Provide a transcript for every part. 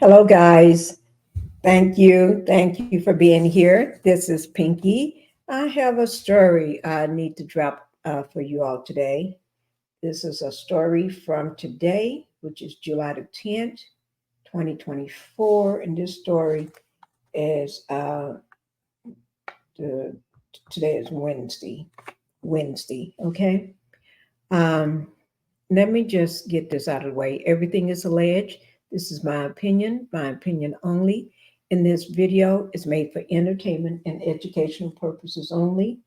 Hello, guys. Thank you. Thank you for being here. This is Pinky. I have a story I need to drop for you all today. This is a story from today, which is July the 10th, 2024. And this story is the, today is Wednesday. Wednesday, okay? Um, Let me just get this out of the way. Everything is alleged. This is my opinion only. And this video is made for entertainment and educational purposes only.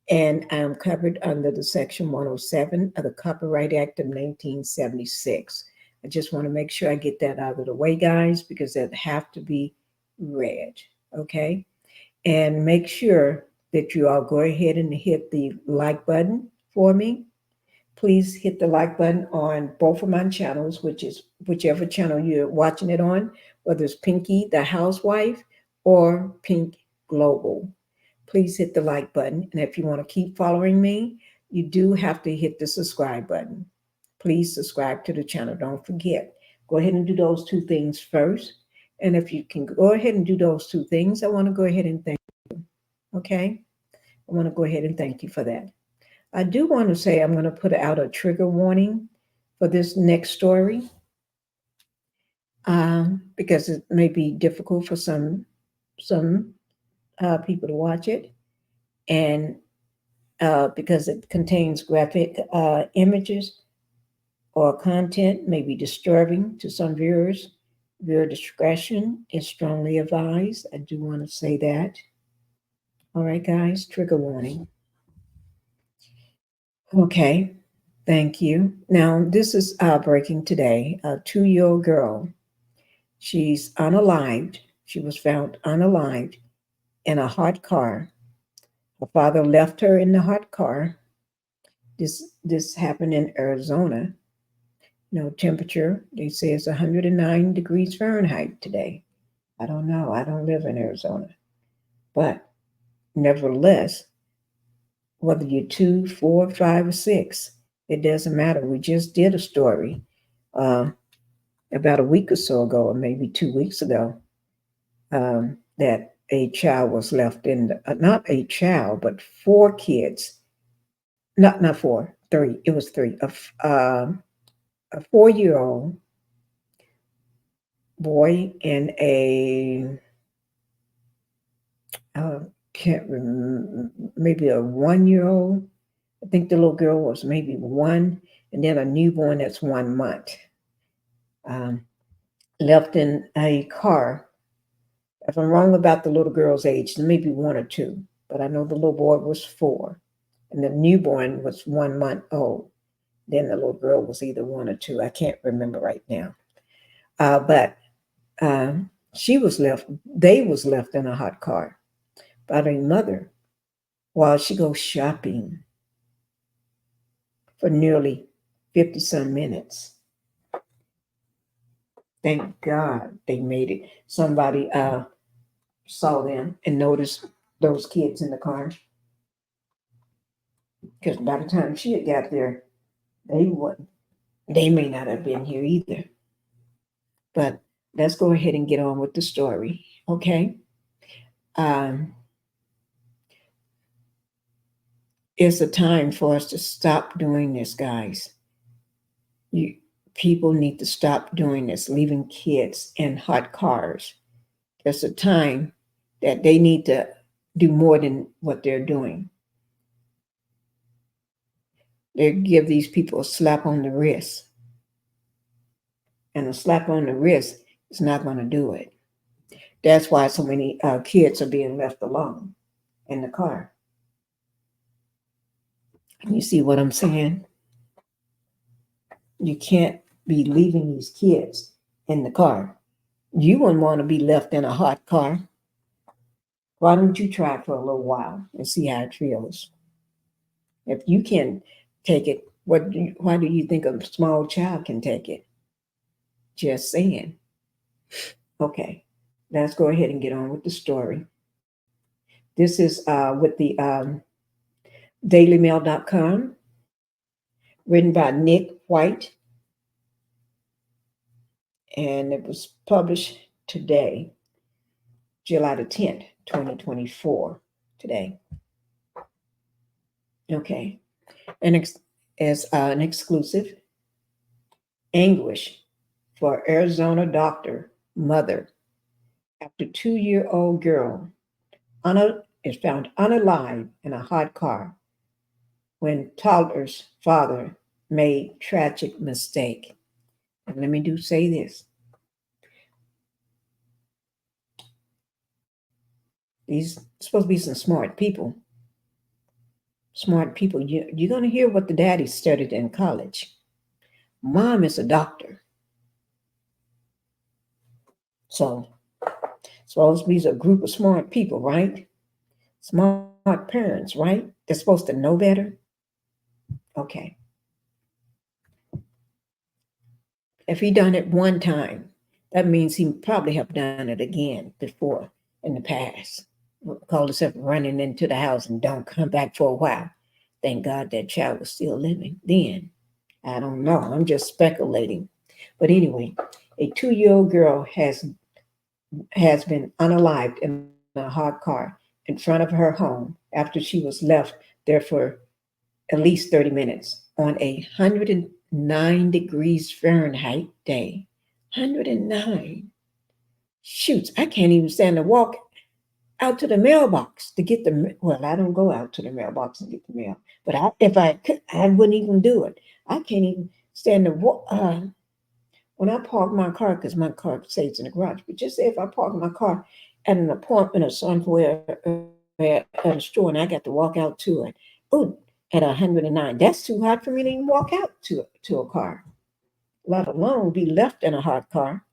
And I'm covered under the Section 107 of the Copyright Act of 1976. I just want to make sure I get that out of the way, guys, because that have to be read, okay? And make sure that you all go ahead and hit the like button for me. Please hit the like button on both of my channels, which is whichever channel you're watching it on, whether it's Pinky the Housewife or Pink Global. Please hit the like button. And if you want to keep following me, you do have to hit the subscribe button. Please subscribe to the channel. Don't forget. Go ahead and do those two things first. And if you can go ahead and do those two things, I want to go ahead and thank you. Okay? I want to go ahead and thank you for that. I do want to say I'm going to put out a trigger warning for this next story because it may be difficult for some people to watch it, and because it contains graphic images or content may be disturbing to some viewers. Viewer discretion is strongly advised. I do want to say that. All right, guys, trigger warning. Okay, thank you. Now, this is breaking today. A 2-year-old girl. She's unalived. She was found unalived in a hot car. Her father left her in the hot car. This happened in Arizona. Temperature, they say it's 109 degrees Fahrenheit today. I don't know. I don't live in Arizona. But nevertheless, whether you're 2, 4, 5, or 6, it doesn't matter. We just did a story about a week or so ago, or maybe 2 weeks ago, that a child was left in, not a child, but 4 kids, not 4, 3, it was 3, a 4-year-old boy and a, can't remember, maybe a 1-year-old. I think the little girl was maybe 1, and then a newborn that's 1 month. Left in a car. If I'm wrong about the little girl's age, maybe 1 or 2, but I know the little boy was 4, and the newborn was 1 month old. Then the little girl was either 1 or 2. I can't remember right now. But she was left. They was left in a hot car by their mother while she goes shopping for nearly 50 some minutes. Thank God they made it. Somebody saw them and noticed those kids in the car. Because by the time she had got there, they may not have been here either. But let's go ahead and get on with the story, okay? It's a time for us to stop doing this, guys. People need to stop doing this, leaving kids in hot cars. It's a time that they need to do more than what they're doing. They give these people a slap on the wrist. And a slap on the wrist is not going to do it. That's why so many kids are being left alone in the car. You see what I'm saying? You can't be leaving these kids in the car. You wouldn't want to be left in a hot car. Why don't you try it for a little while and see how it feels? If you can take it, why do you think a small child can take it? Just saying. Okay, let's go ahead and get on with the story. This is with the dailymail.com, written by Nick White. and it was published today, July the 10th, 2024. Today. Okay. And as an exclusive, anguish for Arizona doctor mother after 2-year-old girl is found unalive in a hot car when toddler's father made tragic mistake. And let me do say this. These supposed to be some smart people. Smart people. You're going to hear what the daddy studied in college. Mom is a doctor. So, supposed to be a group of smart people, right? Smart parents, right? They're supposed to know better. Okay. If he done it one time, that means he probably have done it again before in the past. Called himself running into the house and don't come back for a while. Thank God that child was still living then. I don't know. I'm just speculating. But anyway, a 2-year-old girl has been unalived in a hot car in front of her home after she was left there for at least 30 minutes on a 109 degrees Fahrenheit day. 109. Shoots, I can't even stand to walk out to the mailbox to get the, well, I don't go out to the mailbox and get the mail, but if I could, I wouldn't even do it. I can't even stand to walk. When I park my car, because my car stays in the garage, but just say if I park my car at an appointment or somewhere at a store and I got to walk out to it, oh, at 109, that's too hot for me to even walk out to a car, let alone be left in a hot car.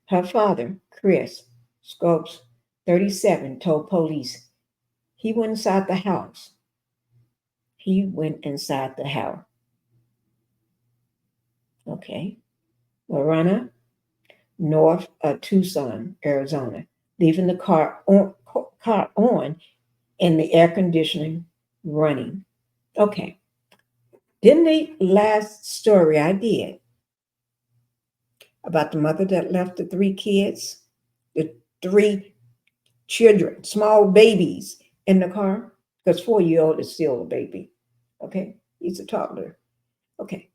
Her father, Chris Scopes, 37, told police he went inside the house. He went inside the house. Okay. Lorena, north of Tucson, Arizona, leaving the car on and the air conditioning running. Okay. Didn't the last story I did about the mother that left the 3 kids, the 3 children, small babies in the car? Because 4-year-old is still a baby. Okay. He's a toddler. Okay.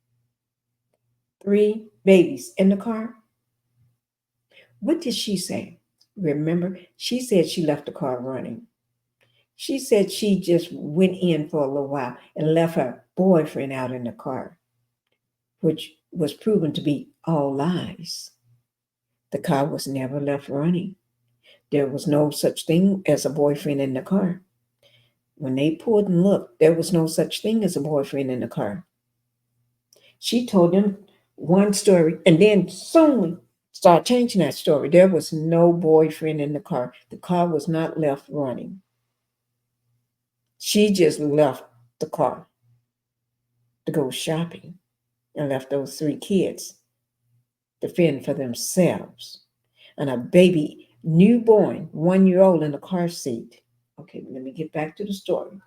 3 babies in the car. What did she say? Remember, she said she left the car running. She said she just went in for a little while and left her boyfriend out in the car, which was proven to be all lies. The car was never left running. There was no such thing as a boyfriend in the car. When they pulled and looked, there was no such thing as a boyfriend in the car. She told them one story and then soon started changing that story. There was no boyfriend in the car. The car was not left running. She just left the car to go shopping and left those 3 kids to fend for themselves. And a baby, newborn, 1-year-old in the car seat. Okay, let me get back to the story.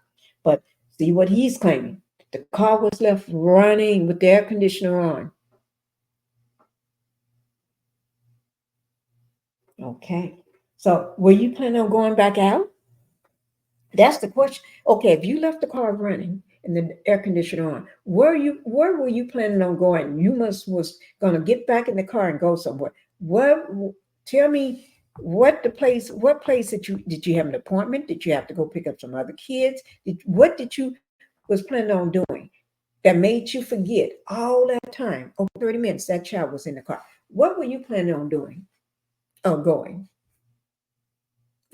But see what he's claiming. The car was left running with the air conditioner on. Okay. So were you planning on going back out? That's the question. Okay, if you left the car running and the air conditioner on, where were you planning on going? You must was gonna get back in the car and go somewhere. What tell me what place did you have an appointment? Did you have to go pick up some other kids? What did you was planning on doing that made you forget all that time, over 30 minutes that child was in the car? What were you planning on doing or going?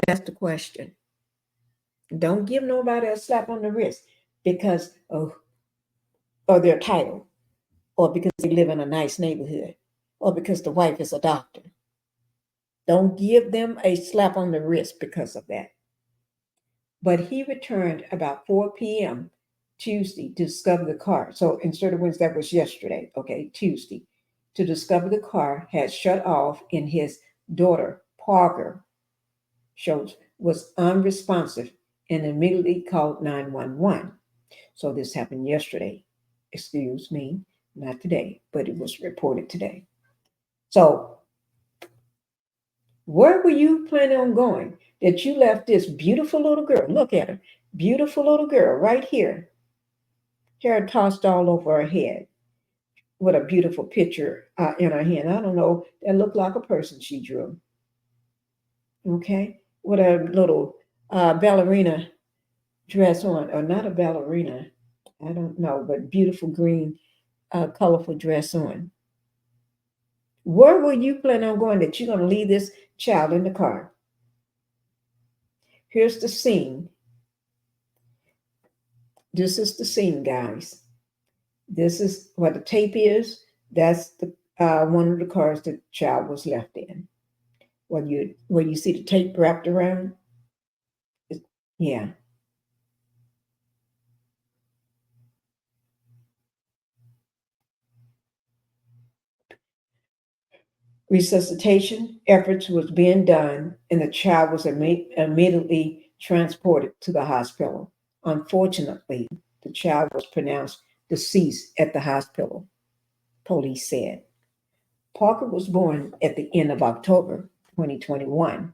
That's the question. Don't give nobody a slap on the wrist because of their title or because they live in a nice neighborhood or because the wife is a doctor. Don't give them a slap on the wrist because of that. But he returned about 4 p.m. Tuesday to discover the car. So instead of Wednesday, that was yesterday, okay, Tuesday, to discover the car had shut off and his daughter, Parker Schultz, was unresponsive and immediately called 911. So this happened yesterday. Excuse me, not today, but it was reported today. So, where were you planning on going that you left this beautiful little girl? Look at her. Beautiful little girl right here. Hair tossed all over her head with a beautiful picture in her hand. I don't know. That looked like a person she drew. Okay. With a little ballerina dress on, or not a ballerina. I don't know, but beautiful green, colorful dress on. Where were you planning on going that you're going to leave this child in the car? Here's the scene. This is the scene, guys. This is what the tape is. That's the one of the cars the child was left in. Where you see the tape wrapped around. Yeah. Resuscitation efforts was being done, and the child was immediately transported to the hospital. Unfortunately, the child was pronounced deceased at the hospital, police said. Parker was born at the end of October 2021.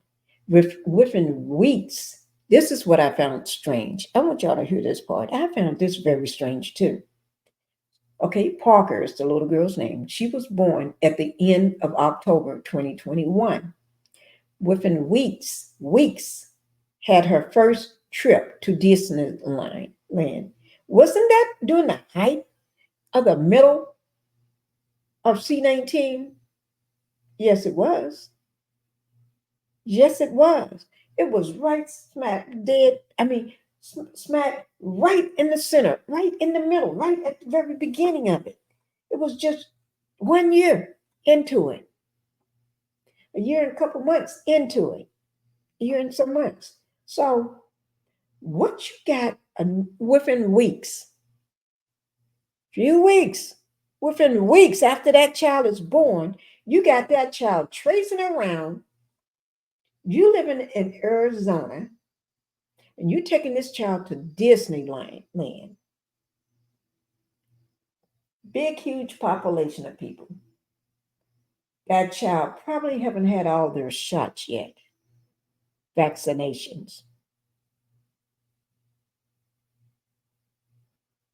Within weeks, this is what I found strange. I want y'all to hear this part. I found this very strange too. Okay, Parker is the little girl's name. She was born at the end of October 2021. Within weeks, had her first trip to Disneyland. Wasn't that during the height of the middle of C-19? Yes, it was. Yes, it was. It was right smack dead. I mean, smack right in the center, right in the middle, right at the very beginning of it. It was just 1 year into it, a year and a couple months into it, a year and some months. So, what you got within weeks, few weeks, within weeks after that child is born, you got that child tracing around. You living in Arizona, and you're taking this child to Disneyland. Big, huge population of people. That child probably haven't had all their shots yet, vaccinations.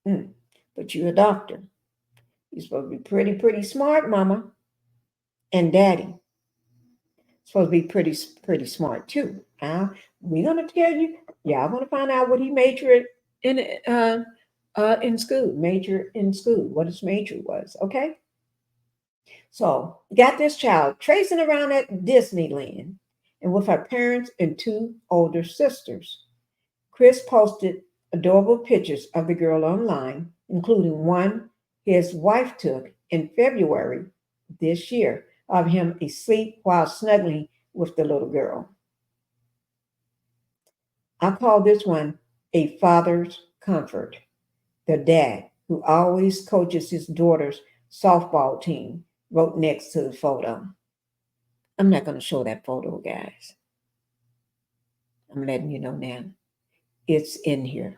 But you're a doctor. You're supposed to be pretty smart, mama and daddy. Supposed to be pretty smart too. We're gonna tell you. Y'all gonna find out what he majored in school. Major in school. What his major was. Okay. So you got this child tracing around at Disneyland, and with her parents and two older sisters. Chris posted adorable pictures of the girl online, including one his wife took in February this year of him asleep while snuggling with the little girl. I call this one a father's comfort. The dad, who always coaches his daughter's softball team, wrote next to the photo. I'm not going to show that photo, guys. I'm letting you know now. It's in here.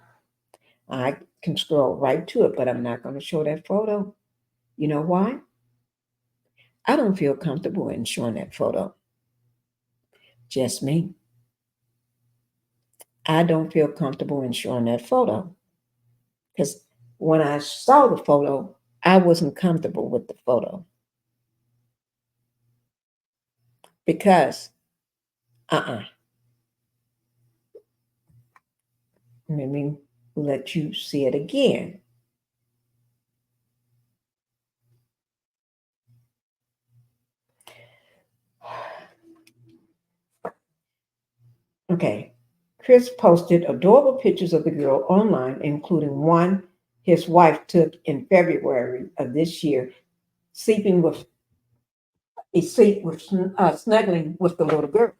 I can scroll right to it, but I'm not going to show that photo. You know why? I don't feel comfortable in showing that photo. Just me. I don't feel comfortable in showing that photo. Because when I saw the photo, I wasn't comfortable with the photo. Because, uh-uh. Let me let you see it again. Okay. Chris posted adorable pictures of the girl online, including one his wife took in February of this year, sleeping with snuggling with the little girl.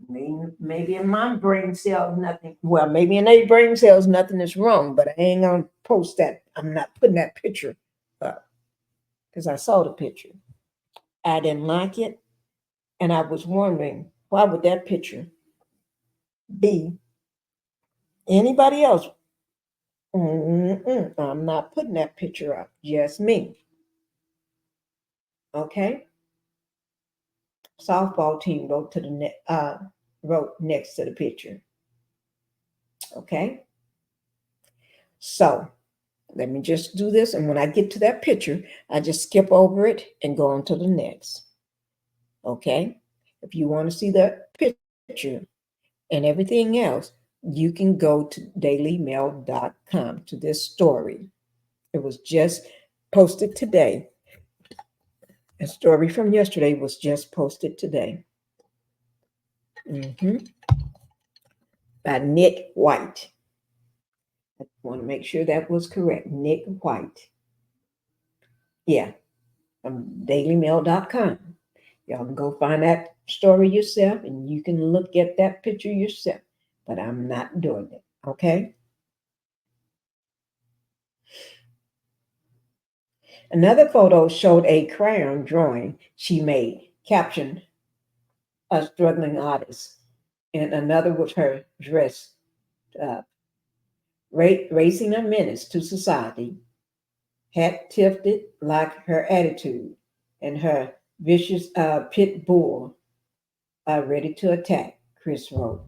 Maybe in my brain cells nothing. Well, maybe in their brain cells nothing is wrong, but I ain't gonna post that. I'm not putting that picture up because I saw the picture. I didn't like it, and I was wondering why would that picture be anybody else? I'm not putting that picture up. Just me. Okay. softball team wrote next to the picture. Okay, so let me just do this, and when I get to that picture, I just skip over it and go on to the next. Okay, if you want to see the picture and everything else, you can go to dailymail.com to this story. It was just posted today. A story from yesterday was just posted today. hmm By Nick White. I want to make sure that was correct. Nick White. Yeah, from dailymail.com. Y'all can go find that story yourself and you can look at that picture yourself. But I'm not doing it. Okay? Another photo showed a crayon drawing she made, captioned a struggling artist, and another with her dressed up, raising a menace to society, hat tilted like her attitude, and her vicious pit bull ready to attack, Chris wrote.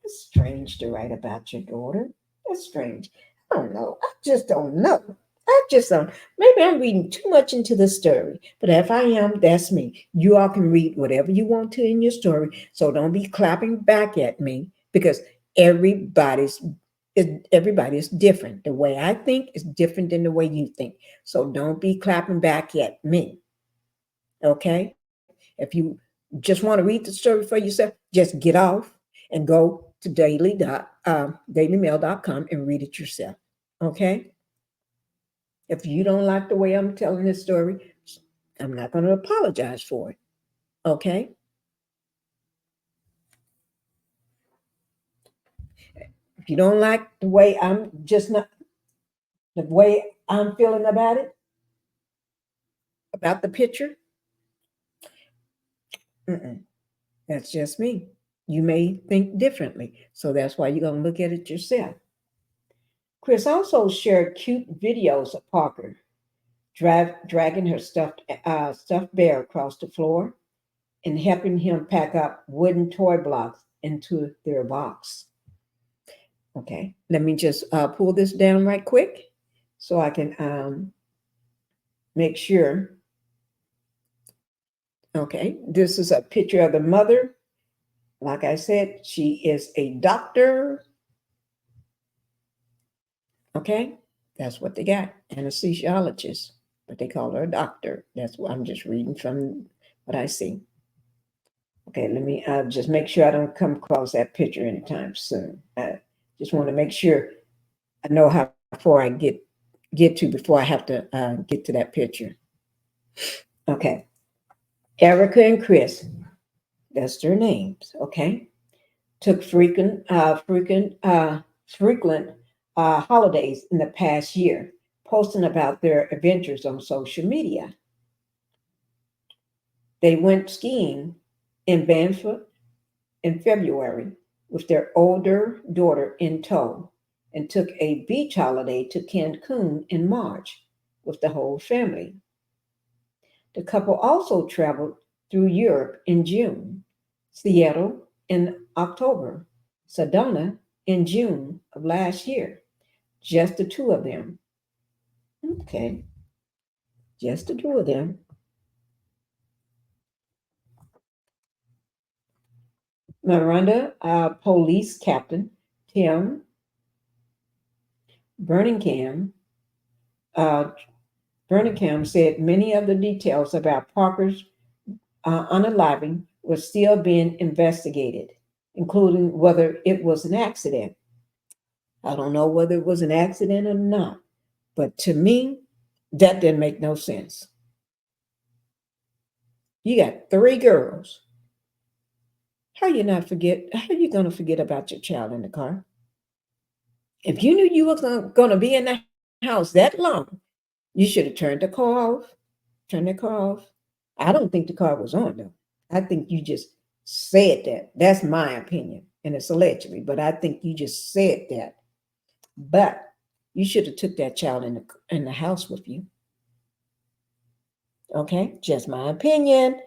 That's strange to write about your daughter. That's strange. I don't know. I just don't know. I just don't. Maybe I'm reading too much into the story. But if I am, that's me. You all can read whatever you want to in your story. So don't be clapping back at me because everybody's everybody is different. The way I think is different than the way you think. So don't be clapping back at me. Okay? If you just want to read the story for yourself, just get off and go to dailymail.com and read it yourself. Okay? If you don't like the way I'm telling this story, I'm not going to apologize for it. Okay? If you don't like the way I'm just not, the way I'm feeling about it, about the picture, that's just me. You may think differently. So that's why you're going to look at it yourself. Chris also shared cute videos of Parker dragging her stuffed bear across the floor and helping him pack up wooden toy blocks into their box. Okay, let me just pull this down right quick so I can make sure. Okay, this is a picture of the mother. Like I said, she is a doctor. Okay, that's what they got, anesthesiologist, but they call her a doctor. That's what I'm just reading from what I see. Okay, let me just make sure I don't come across that picture anytime soon. I just want to make sure I know how far I get to before I have to get to that picture. Okay, Erica and Chris, that's their names. Okay, took frequent holidays in the past year, posting about their adventures on social media. They went skiing in Banff in February with their older daughter in tow and took a beach holiday to Cancun in March with the whole family. The couple also traveled through Europe in June, Seattle in October, Sedona in June of last year. Just the two of them. Okay, just the two of them. Miranda, police captain Tim Birmingham, uh, Birmingham said many of the details about Parker's unaliving were still being investigated, including whether it was an accident. I don't know whether it was an accident or not, but to me, that didn't make no sense. You got three girls. How you not forget? How you gonna forget about your child in the car? If you knew you were gonna be in the house that long, you should have turned the car off. Turn the car off. I don't think the car was on though. I think you just said that. That's my opinion, and it's allegedly, but I think you just said that. But you should have took that child in the house with you. Okay, just my opinion.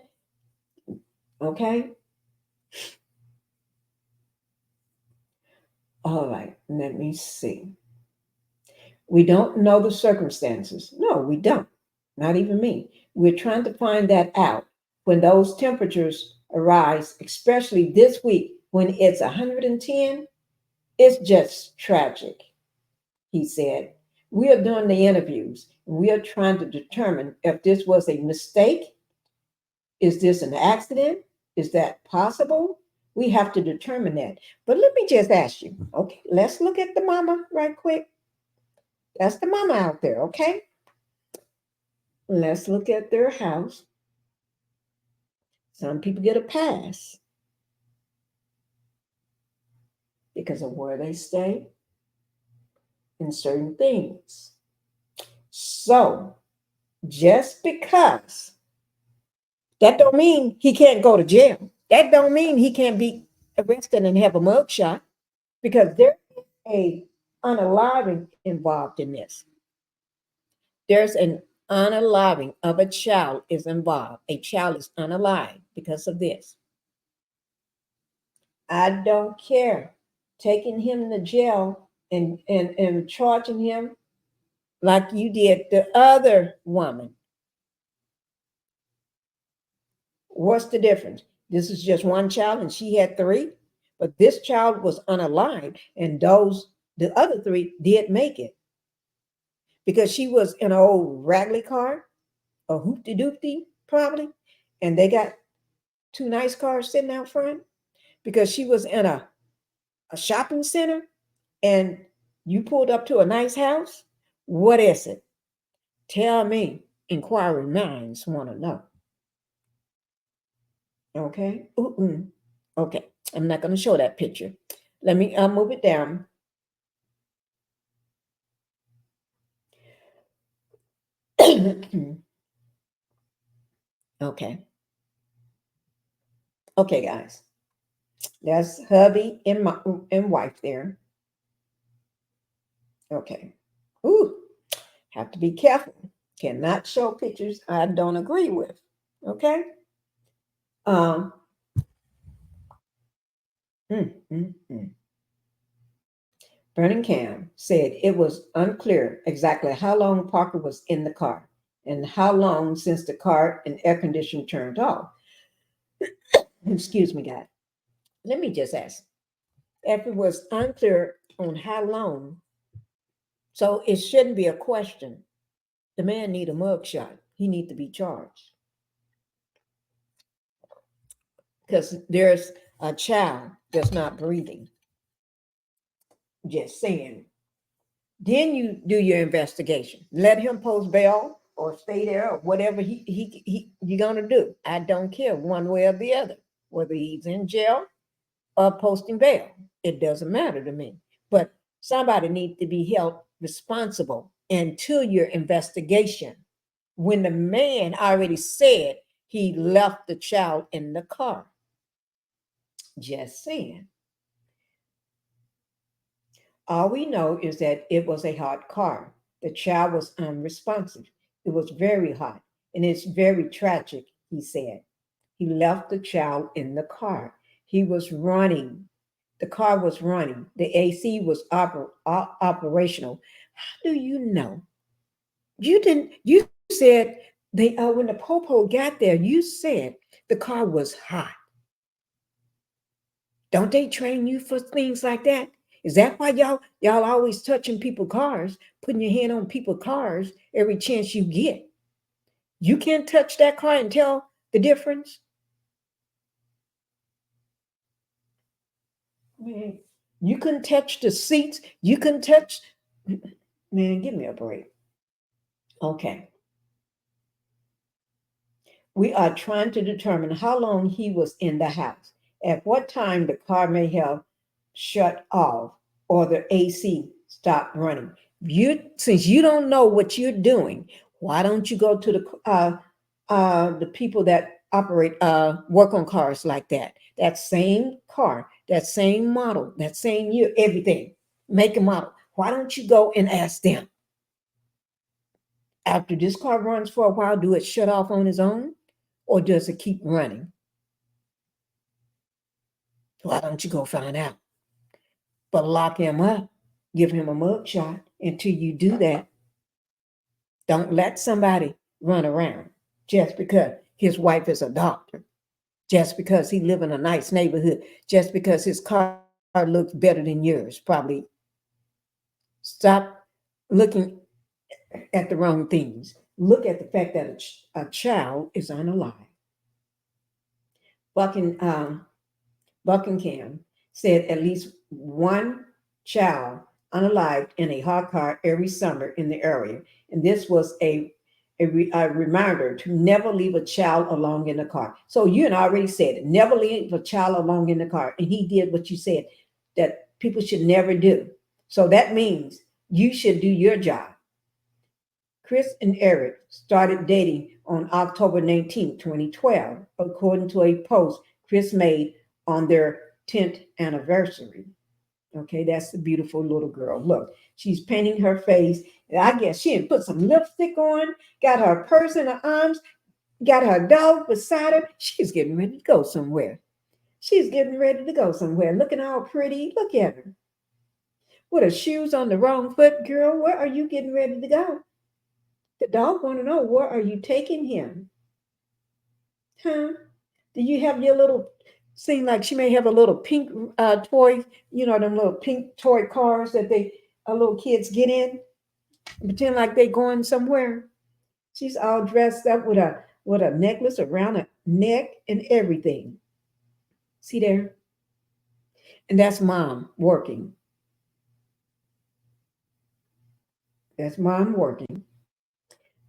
Okay? All right, let me see. We don't know the circumstances. No, we don't. Not even me. We're trying to find that out when those temperatures arise, especially this week when it's 110. It's just tragic, he said. We are doing the interviews. We are trying to determine if this was a mistake. Is this an accident? Is that possible? We have to determine that. But let me just ask you, okay, let's look at the mama right quick. That's the mama out there, okay? Let's look at their house. Some people get a pass because of where they stay and certain things. So just because that don't mean he can't go to jail. That don't mean he can't be arrested and have a mugshot because there is a unaliving involved in this. There's an unaliving of a child is involved. A child is unalive because of this. I don't care. Taking him to jail and charging him like you did the other woman. What's the difference? This is just one child and she had three, but this child was unalive, and the other three did make it because she was in an old raggedy car, a hoopty doopty probably, and they got two nice cars sitting out front because she was in a shopping center and you pulled up to a nice house. What is it? Tell me. Inquiring minds want to know. Okay. Ooh. Okay. I'm not going to show that picture. Let me move it down. Okay. Okay, guys. That's hubby and wife there. Okay. Ooh. Have to be careful. Cannot show pictures I don't agree with. Okay. Um. Mm, mm, mm. Birmingham said it was unclear exactly how long Parker was in the car and how long since the car and air conditioning turned off. Excuse me, guys. Let me just ask. If it was unclear on how long, so it shouldn't be a question. The man need a mugshot. He need to be charged because there's a child that's not breathing. Just saying. Then you do your investigation. Let him post bail or stay there or whatever he you're gonna do. I don't care one way or the other, whether he's in jail or posting bail. It doesn't matter to me. But somebody needs to be held responsible until your investigation. When the man already said he left the child in the car. Just saying. All we know is that it was a hot car. The child was unresponsive. It was very hot and it's very tragic, he said. He left the child in the car. He was running. The car was running. The AC was operational. How do you know? You said they when the popo got there, you said the car was hot. Don't they train you for things like that? Is that why y'all always touching people's cars, putting your hand on people's cars every chance you get? You can't touch that car and tell the difference? Man, you couldn't touch the seats. You couldn't touch. Man, give me a break. Okay. We are trying to determine how long he was in the house, at what time the car may have shut off or the AC stopped running. Since you don't know what you're doing, why don't you go to the people that operate work on cars like that? That same car, that same model, that same year, everything, make and model. Why don't you go and ask them? After this car runs for a while, do it shut off on its own? Or does it keep running? Why don't you go find out? But lock him up, give him a mug shot. Until you do that, don't let somebody run around just because his wife is a doctor, just because he live in a nice neighborhood, just because his car looks better than yours. Probably stop looking at the wrong things. Look at the fact that a child is unalive. Bucking, Buckingham said at least one child unalived in a hot car every summer in the area. And this was a reminder to never leave a child alone in the car. So you had already said it, never leave a child alone in the car. And he did what you said that people should never do. So that means you should do your job. Chris and Eric started dating on October 19, 2012, according to a post Chris made on their 10th anniversary. Okay, that's the beautiful little girl. Look, she's painting her face. I guess she had put some lipstick on, got her purse in her arms, got her dog beside her. She's getting ready to go somewhere. She's getting ready to go somewhere. Looking all pretty. Look at her. With her shoes on the wrong foot, girl. Where are you getting ready to go? The dog want to know, where are you taking him? Huh? Do you have your little, seem like she may have a little pink toy, them little pink toy cars that little kids get in, pretend like they going somewhere. She's all dressed up with a necklace around her neck and everything. See there? And that's mom working. That's mom working.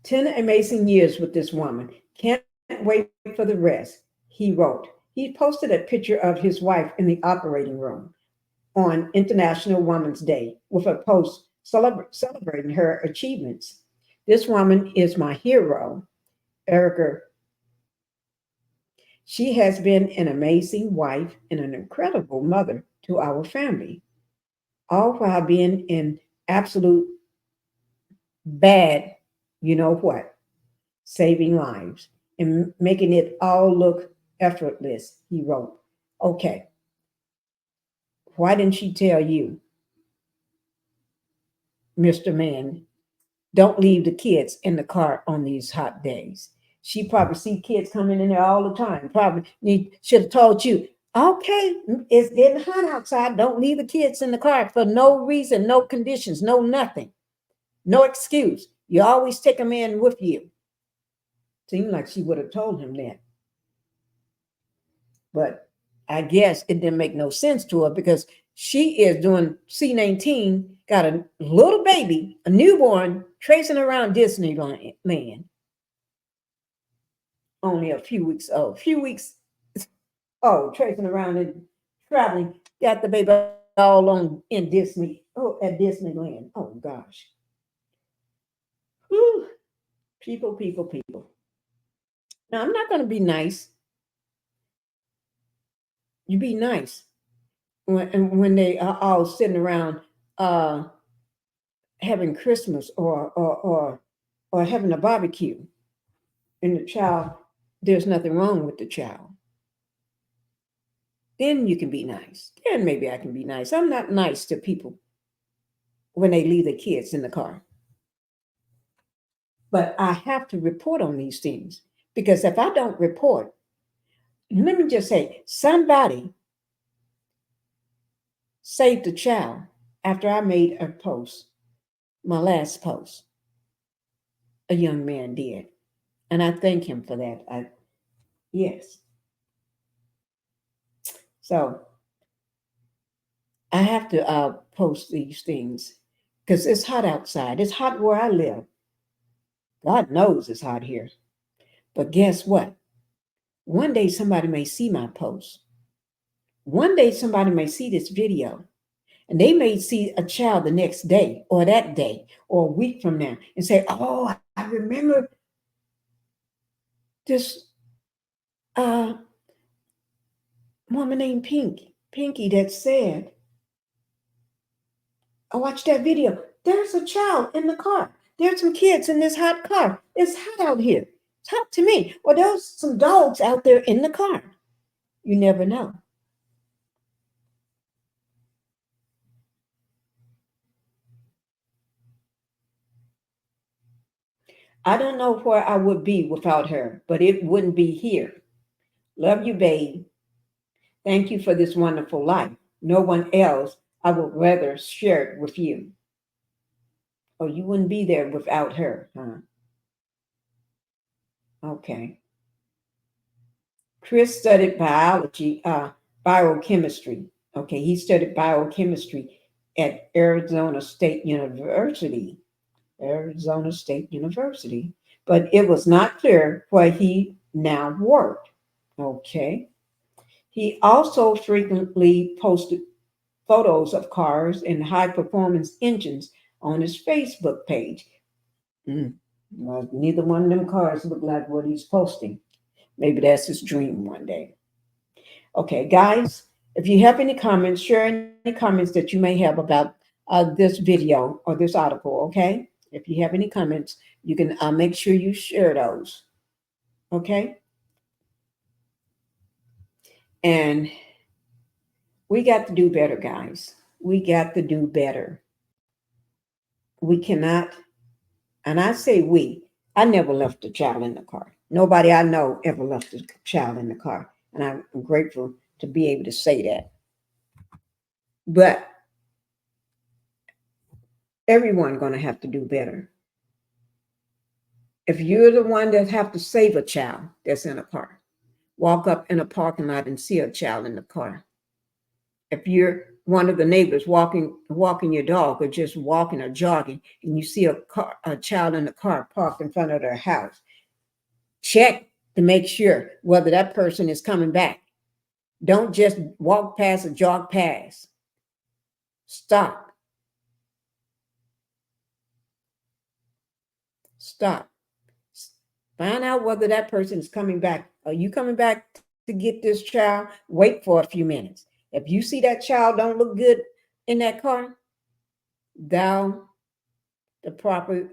10 amazing years with this woman. Can't wait for the rest, he wrote. He posted a picture of his wife in the operating room on International Women's Day with a post celebrating her achievements. This woman is my hero, Erica. She has been an amazing wife and an incredible mother to our family, all while being in absolute bad, you know what, saving lives and making it all look effortless, he wrote. Okay, why didn't she tell you, Mr. Man, don't leave the kids in the car on these hot days? She probably see kids coming in there all the time. Probably should have told you, okay, it's getting hot outside. Don't leave the kids in the car for no reason, no conditions, no nothing, no excuse. You always take them in with you. Seemed like she would have told him that. But I guess it didn't make no sense to her because she is doing C19, got a little baby, a newborn, tracing around Disneyland. Only a few weeks old. Tracing around and traveling. Got the baby all on in Disney. Oh, at Disneyland. Oh gosh. Whew. People. Now I'm not going to be nice. You be nice when they are all sitting around having Christmas or having a barbecue, and the child, there's nothing wrong with the child. Then you can be nice. Then maybe I can be nice. I'm not nice to people when they leave their kids in the car. But I have to report on these things because if I don't report, let me just say, somebody saved a child after I made a post, my last post. A young man did. And I thank him for that. Yes. So I have to post these things because it's hot outside. It's hot where I live. God knows it's hot here. But guess what? One day somebody may see my post. One day somebody may see this video. And they may see a child the next day or that day or a week from now and say, oh, I remember this woman named Pinky that said, I watched that video. There's a child in the car. There's some kids in this hot car. It's hot out here. It's hot to me. Or there's some dogs out there in the car. You never know. I don't know where I would be without her, but it wouldn't be here. Love you, babe. Thank you for this wonderful life. No one else, I would rather share it with you. Oh, you wouldn't be there without her, huh? Okay. Chris studied biochemistry. Okay, he studied biochemistry at Arizona State University. Arizona State University. But it was not clear where he now worked. Okay. He also frequently posted photos of cars and high performance engines on his Facebook page. Mm. Well, neither one of them cars look like what he's posting. Maybe that's his dream one day. Okay, guys, if you have any comments, share any comments that you may have about this video or this article, okay? If you have any comments, you can make sure you share those, okay? And we got to do better, guys. We got to do better. We cannot, and I say we, I never left a child in the car. Nobody I know ever left a child in the car. And I'm grateful to be able to say that. But everyone going to have to do better. If you're the one that have to save a child that's in a car, walk up in a parking lot and see a child in the car. If you're one of the neighbors walking your dog or just walking or jogging and you see a child in the car parked in front of their house, check to make sure whether that person is coming back. Don't just walk past or jog past. Stop. Stop. Find out whether that person is coming back. Are you coming back to get this child? Wait for a few minutes. If you see that child don't look good in that car, dial the proper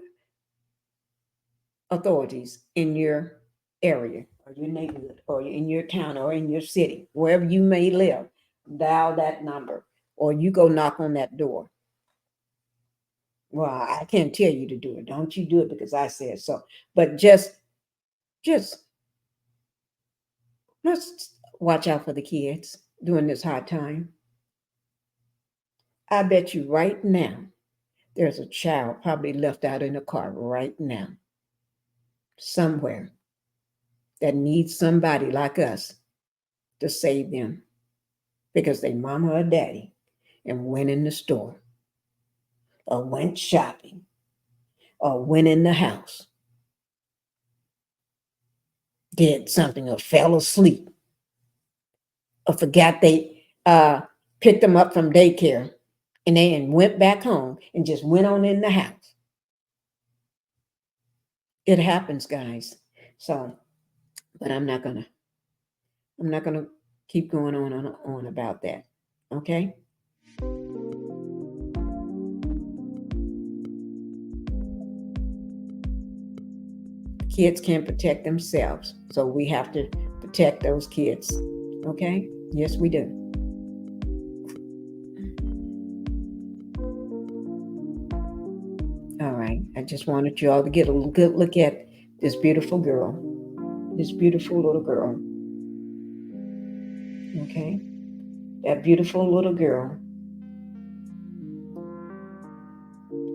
authorities in your area or your neighborhood or in your town or in your city, wherever you may live. Dial that number or you go knock on that door. Well, I can't tell you to do it. Don't you do it because I said so. But just let's watch out for the kids during this hard time. I bet you right now there's a child probably left out in a car right now, somewhere, that needs somebody like us to save them because they mama or daddy and went in the store or went shopping or went in the house, did something or fell asleep or forgot they picked them up from daycare and then went back home and just went on in the house. It happens, guys. So, but I'm not gonna keep going on about that. Okay. Kids can't protect themselves, so we have to protect those kids. Okay. Yes, we do. All right. I just wanted you all to get a good look at this beautiful girl, this beautiful little girl. Okay. That beautiful little girl.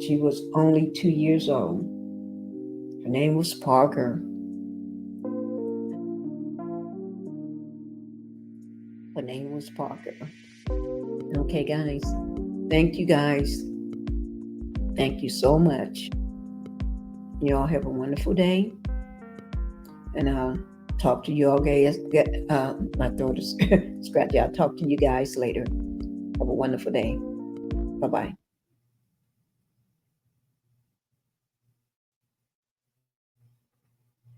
She was only 2 years old. Her name was Parker. Her name was Parker. Okay, guys. Thank you, guys. Thank you so much. You all have a wonderful day. And I'll talk to you all guys. My throat is scratchy. I'll talk to you guys later. Have a wonderful day. Bye-bye.